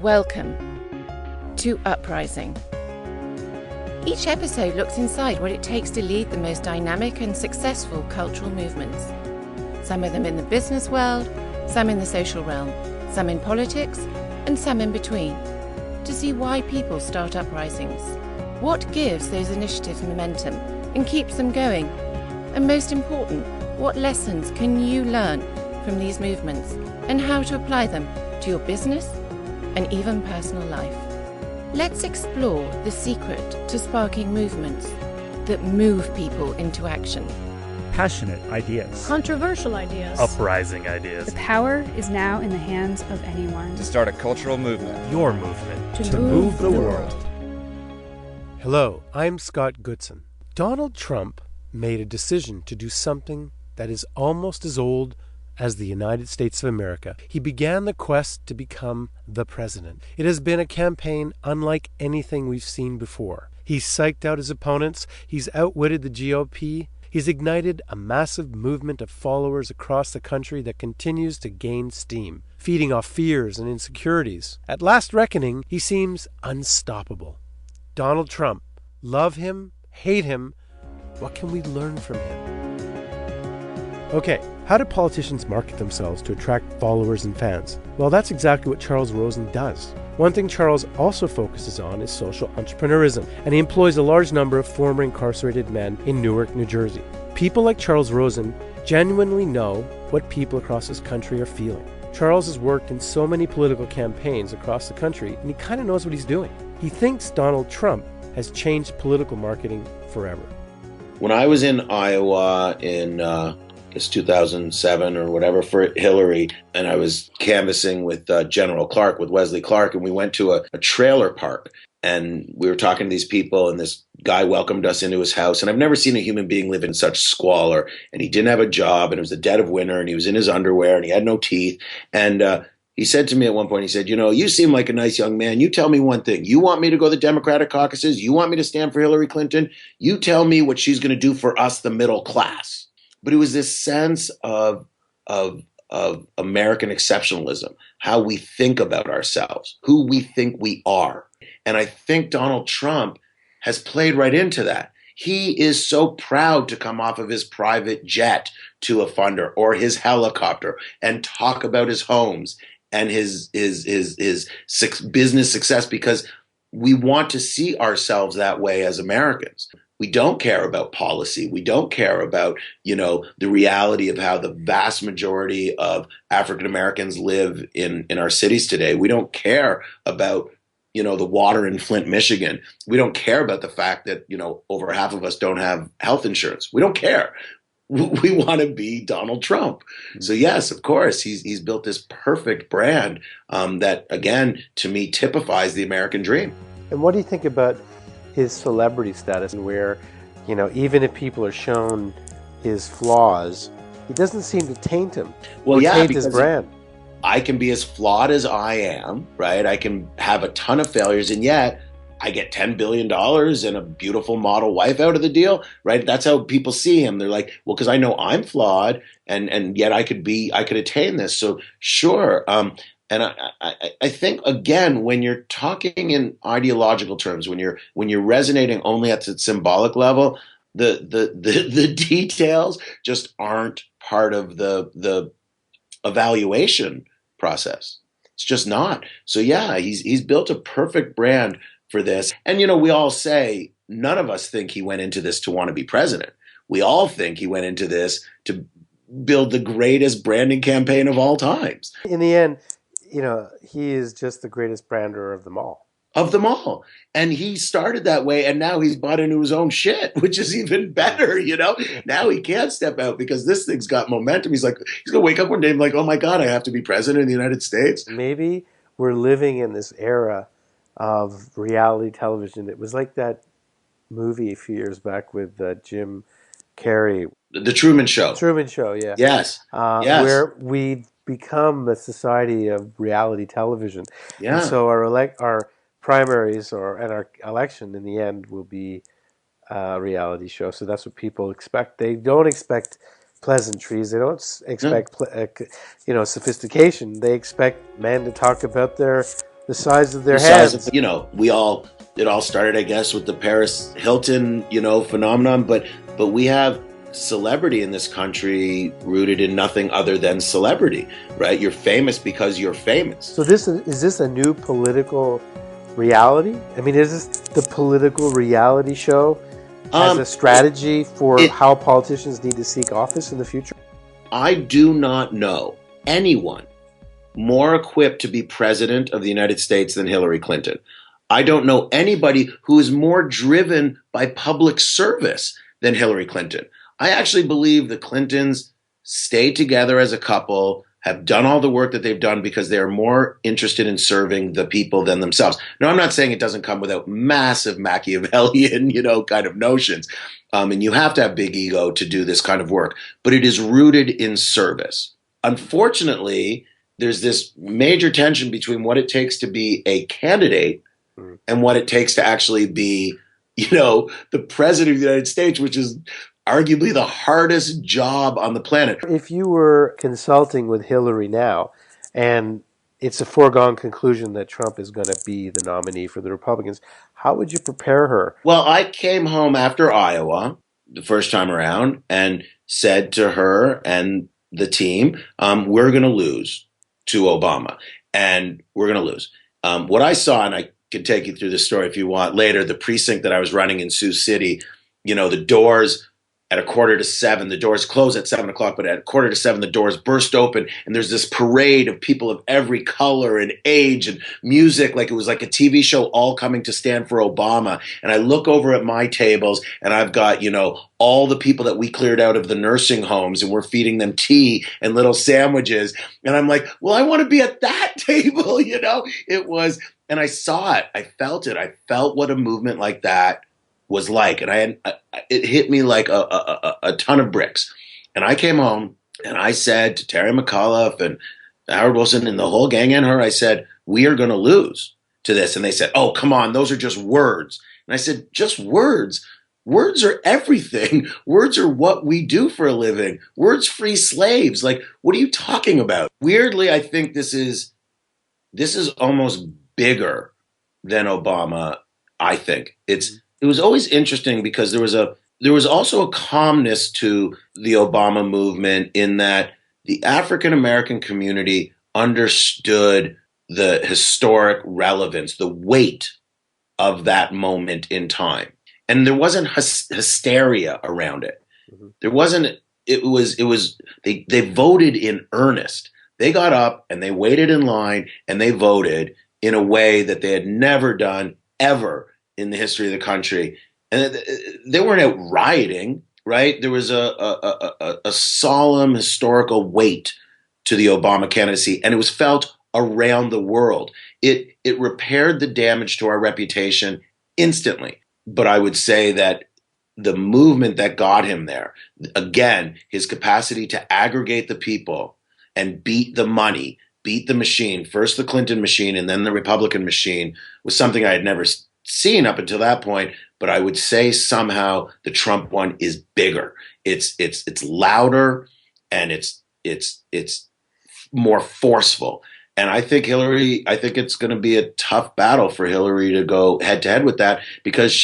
Welcome to Uprising. Each episode looks inside what it takes to lead the most dynamic and successful cultural movements. Some of them in the business world, some in the social realm, some in politics, and some in between, to see why people start uprisings. What gives those initiatives momentum and keeps them going? And most important, what lessons can you learn from these movements and how to apply them to your business and even personal life? Let's explore the secret to sparking movements that move people into action. Passionate ideas. Controversial ideas. Uprising ideas. The power is now in the hands of anyone. To start a cultural movement. Your movement. To move the world. Hello, I'm Scott Goodson. Donald Trump made a decision to do something that is almost as old as the United States of America. He began the quest to become the president. It has been a campaign unlike anything we've seen before. He's psyched out his opponents. He's outwitted the GOP. He's ignited a massive movement of followers across the country that continues to gain steam, feeding off fears and insecurities. At last reckoning, he seems unstoppable. Donald Trump. Love him, hate him. What can we learn from him? Okay, how do politicians market themselves to attract followers and fans? Well, that's exactly what Charles Rosen does. One thing Charles also focuses on is social entrepreneurism, and he employs a large number of former incarcerated men in Newark, New Jersey. People like Charles Rosen genuinely know what people across this country are feeling. Charles has worked in so many political campaigns across the country, and he kind of knows what he's doing. He thinks Donald Trump has changed political marketing forever. When I was in Iowa in 2007 or whatever for Hillary, and I was canvassing with General Clark, with Wesley Clark, and we went to a trailer park, and we were talking to these people, and this guy welcomed us into his house, and I've never seen a human being live in such squalor, and he didn't have a job, and it was the dead of winter, and he was in his underwear, and he had no teeth, and he said to me at one point, he said, you seem like a nice young man. You tell me one thing. You want me to go to the Democratic caucuses? You want me to stand for Hillary Clinton? You tell me what she's going to do for us, the middle class. But it was this sense of American exceptionalism, how we think about ourselves, who we think we are. And I think Donald Trump has played right into that. He is so proud to come off of his private jet to a funder or his helicopter and talk about his homes and his business success, because we want to see ourselves that way as Americans. We don't care about policy. We don't care about, the reality of how the vast majority of African Americans live in our cities today. We don't care about, the water in Flint, Michigan. We don't care about the fact that, over half of us don't have health insurance. We don't care. We want to be Donald Trump. So yes, of course, he's built this perfect brand that, again, to me, typifies the American dream. And what do you think about his celebrity status, where, even if people are shown his flaws, he doesn't seem to taint him. Well, yeah, taint because his brand. I can be as flawed as I am, right? I can have a ton of failures, and yet I get $10 billion and a beautiful model wife out of the deal, right? That's how people see him. They're like, well, because I know I'm flawed, and yet I could attain this. So sure. And I think, again, when you're talking in ideological terms, when you're resonating only at the symbolic level, the details just aren't part of the evaluation process. It's just not. So yeah, he's built a perfect brand for this. And we all say, none of us think he went into this to want to be president. We all think he went into this to build the greatest branding campaign of all times. In the end, he is just the greatest brander of them all. And he started that way, and now he's bought into his own shit, which is even better, Now he can't step out because this thing's got momentum. He's going to wake up one day and be like, oh my God, I have to be president of the United States. Maybe we're living in this era of reality television. It was like that movie a few years back with Jim Carrey. The Truman Show. Truman Show, yeah. Yes. Yes. Where we've become a society of reality television. Yeah. And so our primaries and our election in the end will be a reality show. So that's what people expect. They don't expect pleasantries. They don't expect sophistication. They expect men to talk about their the size of their The size heads. of, it all started, I guess, with the Paris Hilton, phenomenon. But we have celebrity in this country rooted in nothing other than celebrity, right? You're famous because you're famous. So is this a new political reality? I mean, is this the political reality show as a strategy for how politicians need to seek office in the future? I do not know anyone more equipped to be president of the United States than Hillary Clinton. I don't know anybody who is more driven by public service than Hillary Clinton. I actually believe the Clintons stay together as a couple, have done all the work that they've done because they are more interested in serving the people than themselves. Now, I'm not saying it doesn't come without massive Machiavellian, kind of notions. And you have to have big ego to do this kind of work, but it is rooted in service. Unfortunately, there's this major tension between what it takes to be a candidate and what it takes to actually be, the president of the United States, which is arguably the hardest job on the planet. If you were consulting with Hillary now, and it's a foregone conclusion that Trump is going to be the nominee for the Republicans, how would you prepare her? Well, I came home after Iowa the first time around and said to her and the team, we're going to lose to Obama, and we're going to lose. What I saw, and I can take you through this story if you want later, the precinct that I was running in Sioux City, the doors at 6:45, the doors close at 7:00, but at 6:45, the doors burst open, and there's this parade of people of every color and age and music, like it was like a TV show, all coming to stand for Obama. And I look over at my tables, and I've got, all the people that we cleared out of the nursing homes, and we're feeding them tea and little sandwiches. And I'm like, well, I want to be at that table, It was, and I saw it. I felt it. I felt what a movement like that was like, and it hit me like a ton of bricks. And I came home and I said to Terry McAuliffe and Howard Wilson and the whole gang and her, I said, we are going to lose to this. And they said, oh, come on, those are just words. And I said, just words? Words are everything. Words are what we do for a living. Words free slaves. Like, what are you talking about? Weirdly, I think this is almost bigger than Obama. I think it was always interesting because there was also a calmness to the Obama movement in that the African American community understood the historic relevance, the weight of that moment in time. And there wasn't hysteria around it. Mm-hmm. There wasn't, they voted in earnest. They got up and they waited in line and they voted in a way that they had never done ever in the history of the country. And they weren't out rioting, right? There was a solemn historical weight to the Obama candidacy, and it was felt around the world. It repaired the damage to our reputation instantly. But I would say that the movement that got him there, again, his capacity to aggregate the people and beat the money, beat the machine, first the Clinton machine and then the Republican machine, was something I had never seen up until that point. But I would say somehow the Trump one is bigger. It's louder and it's more forceful. And I think it's going to be a tough battle for Hillary to go head to head with that, because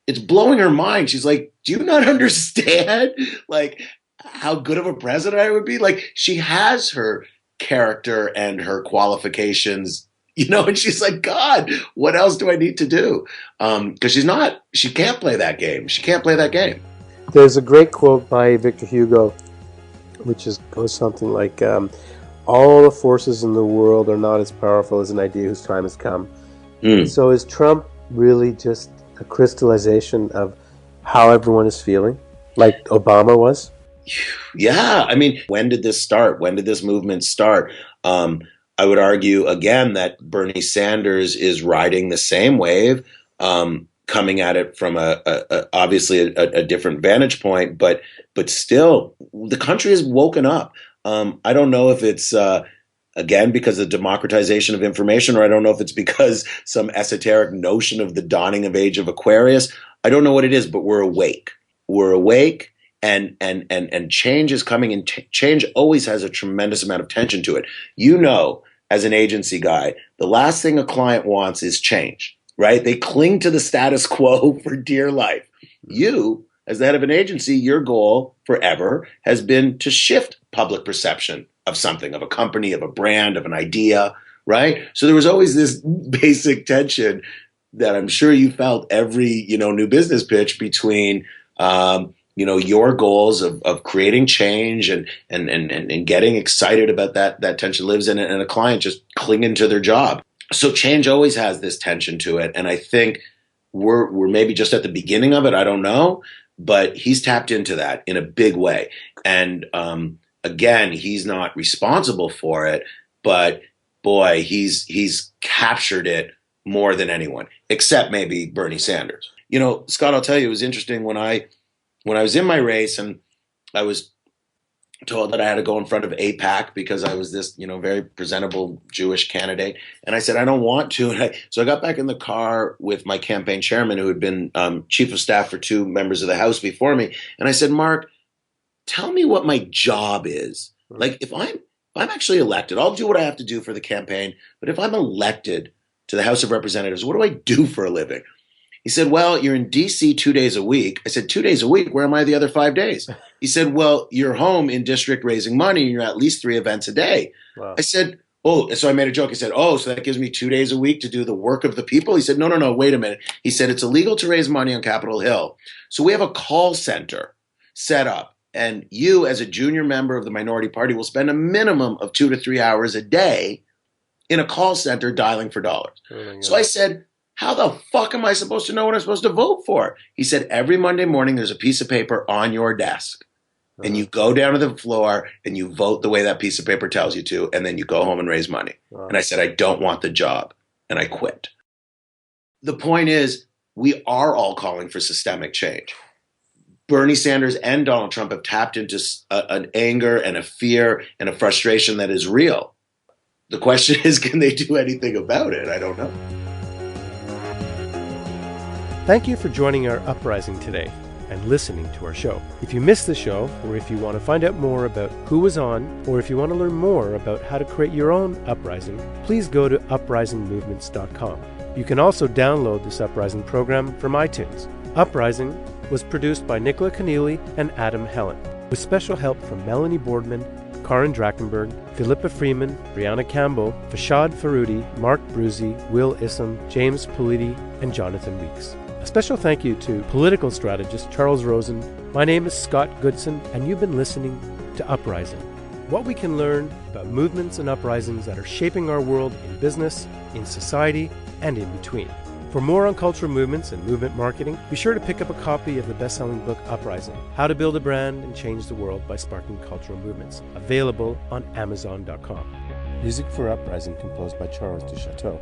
it's blowing her mind. She's like, do you not understand like how good of a president I would be? Like, she has her character and her qualifications, and she's like, God, what else do I need to do? Because she can't play that game. She can't play that game. There's a great quote by Victor Hugo, which goes something like, all the forces in the world are not as powerful as an idea whose time has come. So is Trump really just a crystallization of how everyone is feeling, like Obama was? Yeah. I mean, when did this start? When did this movement start? I would argue, again, that Bernie Sanders is riding the same wave, coming at it from obviously a different vantage point, but still, the country has woken up. I don't know if it's, again, because of democratization of information, or I don't know if it's because some esoteric notion of the dawning of age of Aquarius. I don't know what it is, but we're awake. We're awake, and change is coming, and change always has a tremendous amount of tension to it. as an agency guy, the last thing a client wants is change, right? They cling to the status quo for dear life. You, as the head of an agency, your goal forever has been to shift public perception of something, of a company, of a brand, of an idea, right? So there was always this basic tension that I'm sure you felt every, new business pitch between, your goals of creating change and getting excited about that tension lives in it, and a client just clinging to their job. So change always has this tension to it. And I think we're maybe just at the beginning of it. I don't know, but he's tapped into that in a big way. And, again, he's not responsible for it, but boy, he's captured it more than anyone, except maybe Bernie Sanders. Scott, I'll tell you, it was interesting when I was in my race and I was told that I had to go in front of AIPAC because I was this, very presentable Jewish candidate. And I said, I don't want to. So I got back in the car with my campaign chairman, who had been chief of staff for two members of the House before me. And I said, Mark, tell me what my job is. Like, if I'm actually elected, I'll do what I have to do for the campaign. But if I'm elected to the House of Representatives, what do I do for a living? He said, well, you're in D.C. 2 days a week. I said, 2 days a week? Where am I the other 5 days? He said, well, you're home in district raising money, and you're at least 3 events a day. Wow. I said, oh, so I made a joke. I said, oh, so that gives me 2 days a week to do the work of the people? He said, no, wait a minute. He said, it's illegal to raise money on Capitol Hill. So we have a call center set up, and you, as a junior member of the minority party, will spend a minimum of 2 to 3 hours a day in a call center dialing for dollars. So I said, how the fuck am I supposed to know what I'm supposed to vote for? He said, every Monday morning, there's a piece of paper on your desk. And you go down to the floor and you vote the way that piece of paper tells you to, and then you go home and raise money. And I said, I don't want the job. And I quit. The point is, we are all calling for systemic change. Bernie Sanders and Donald Trump have tapped into an anger and a fear and a frustration that is real. The question is, can they do anything about it? I don't know. Thank you for joining our Uprising today and listening to our show. If you missed the show, or if you want to find out more about who was on, or if you want to learn more about how to create your own Uprising, please go to uprisingmovements.com. You can also download this Uprising program from iTunes. Uprising was produced by Nicola Keneally and Adam Helen, with special help from Melanie Boardman, Karin Drachenberg, Philippa Freeman, Brianna Campbell, Fashad Faroudi, Mark Bruzy, Will Issam, James Politi, and Jonathan Weeks. A special thank you to political strategist Charles Rosen. My name is Scott Goodson, and you've been listening to Uprising. What we can learn about movements and uprisings that are shaping our world in business, in society, and in between. For more on cultural movements and movement marketing, be sure to pick up a copy of the best-selling book Uprising, How to Build a Brand and Change the World by Sparking Cultural Movements, available on Amazon.com. Music for Uprising composed by Charles Duchateau.